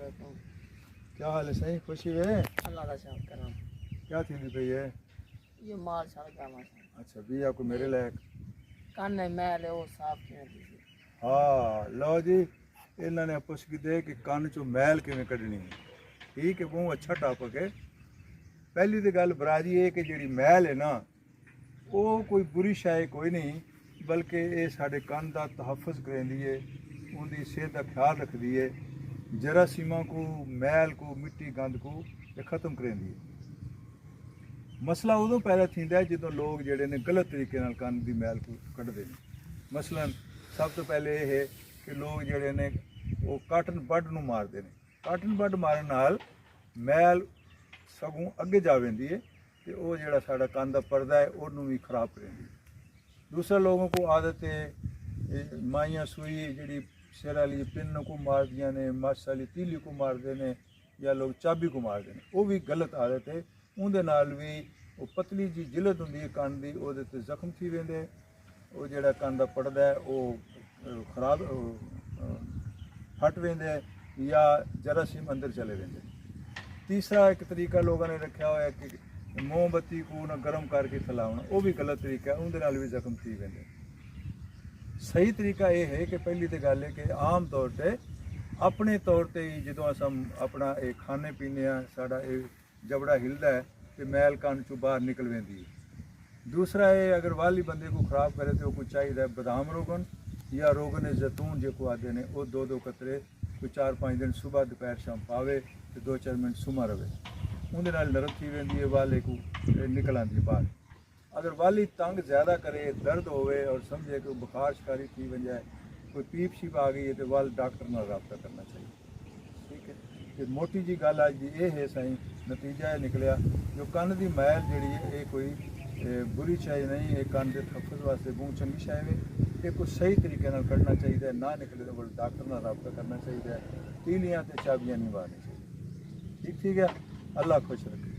वालेकुम। क्या हाल है सही खुशी है अल्लाह का शुक्र करम। क्या थी पई है ये माल सड़ गया माशा। अच्छा भी आपको मेरे लायक कान नहीं मैल है वो साफ किया दीजिए। हाँ लो जी ਇਹਨਾਂ ਨੇ ਪੁੱਛ ਕੀਤੇ ਕਿ ਕੰਨ ਚੋਂ ਮੈਲ ਕਿਵੇਂ ਕੱਢਣੀ ਹੈ ਠੀਕ ਹੈ ਬਹੁਤ ਅੱਛਾ ਟਾਪਕ ਹੈ ਪਹਿਲੀ ਤੇ ਗੱਲ ਬਰਾਜੀ ਇਹ ਕਿ ਜਿਹੜੀ ਮੈਲ ਹੈ ਨਾ ਉਹ ਕੋਈ ਬੁਰੀ ਸ਼ੈ ਕੋਈ ਨਹੀਂ ਬਲਕਿ ਇਹ ਸਾਡੇ ਕੰਨ ਦਾ ਤਹਫੁਜ਼ ਕਰਦੀ ਹੈ ਉਹਦੀ ਸਿਹਤ ਦਾ ਖਿਆਲ ਰੱਖਦੀ ਹੈ ਜਰਾਸੀਮਾਂ ਕੋ ਮੈਲ ਕੋ ਮਿੱਟੀ ਗੰਦ ਕੋ ਇਹ ਖਤਮ ਕਰਦੀ ਹੈ ਮਸਲਾ ਉਦੋਂ ਪੈਦਾ ਥੀਂਦਾ ਜਦੋਂ ਲੋਕ ਜਿਹੜੇ ਨੇ ਗਲਤ ਤਰੀਕੇ ਨਾਲ ਕੰਨ ਦੀ ਮੈਲ ਕੋ ਕੱਢਦੇ ਨੇ ਮਸਲਨ ਸਭ ਤੋਂ ਪਹਿਲੇ ਇਹ ਹੈ ਕਿ ਲੋਕ ਜਿਹੜੇ ਨੇ ਉਹ ਕਾਟਨ ਬੱਡ ਨੂੰ ਮਾਰਦੇ ਨੇ ਕਾਟਨ ਬੱਡ ਮਾਰਨ ਨਾਲ ਮੈਲ ਸਗੋਂ ਅੱਗੇ ਜਾ ਵੈਂਦੀ ਹੈ ਤੇ ਉਹ ਜਿਹੜਾ ਸਾਡਾ ਕੰਨ ਦਾ ਪਰਦਾ ਹੈ ਉਹਨੂੰ ਵੀ ਖਰਾਬ ਕਰੇਂਦੀ ਦੂਸਰਾ ਲੋਗों को आदत है ਮਾਈਆਂ ਸੂਈ ਜਿਹੜੀ ਸਿਰ ਵਾਲੀ ਪਿੰਨ को ਮਾਰਦੀਆਂ ਨੇ ਮੱਛ ਵਾਲੀ ਤੀਲੀ को ਮਾਰਦੇ ਨੇ ਜਾਂ ਲੋਕ ਚਾਬੀ को ਮਾਰਦੇ ਨੇ ਉਹ ਵੀ ਗਲਤ ਆਦਤ ਹੈ ਉਹਦੇ ਨਾਲ ਵੀ ਉਹ ਪਤਲੀ ਜੀ ਜਿਲਦ ਹੁੰਦੀ ਹੈ ਕੰਨ ਦੀ ਉਹਦੇ ਤੇ ਜ਼ਖਮ ਥੀ ਵੈਂਦੇ ਉਹ ਜਿਹੜਾ ਕੰਨ ਦਾ ਪਰਦਾ ਹੈ ਉਹ ਖਰਾਬ फट वेंदे या जरासीम अंदर चले वेंदे तीसरा एक तरीका लोगों ने रखा हुआ है कि मोमबत्ती को ना गर्म करके फैलाना वो भी गलत तरीका है उनके नाल भी जख्म थी वेंदे सही तरीका ये है कि पहली तो गल है कि आम तौर पर अपने तौर पर ही जो अस अपना ये खाने पीने साडा ये जबड़ा हिलदा है तो मैल कान चों बाहर निकल वेंदी है दूसरा ये अगर वाली बंदे को खराब करे तो कोई चाहिए बादाम रोगन या रोगन जैतून जो आते हैं वो दो दो कतरे कोई 4-5 दिन सुबह दोपहर शाम पावे तो 2-4 मिनट सुमा रहे उनके नाल नरम थी वेंदी है वाले को निकल आती बाहर अगर वाली तंग ज़्यादा करे दर्द होवे और समझे कि बुखार शिकारी थी बन जाए कोई पीप शीप आ गई है तो वाल डॉक्टर नाल रब्ता करना चाहिए ठीक है तो मोटी जी गल अज दी ये है साईं नतीजा ये निकलिया जो कन्न की मैल जी है ये कोई बुरी शाय नहीं है कंन के तहफ़ुज़ वास्ते बहुत चंगी शाय है ये कुछ सही तरीके नाल करना चाहिए ना निकले तो डॉक्टर नाल रब्ता करना चाहिए तीलियां ते चाबियां नहीं मारनी चाहिए ठीक है अल्लाह खुश रखे।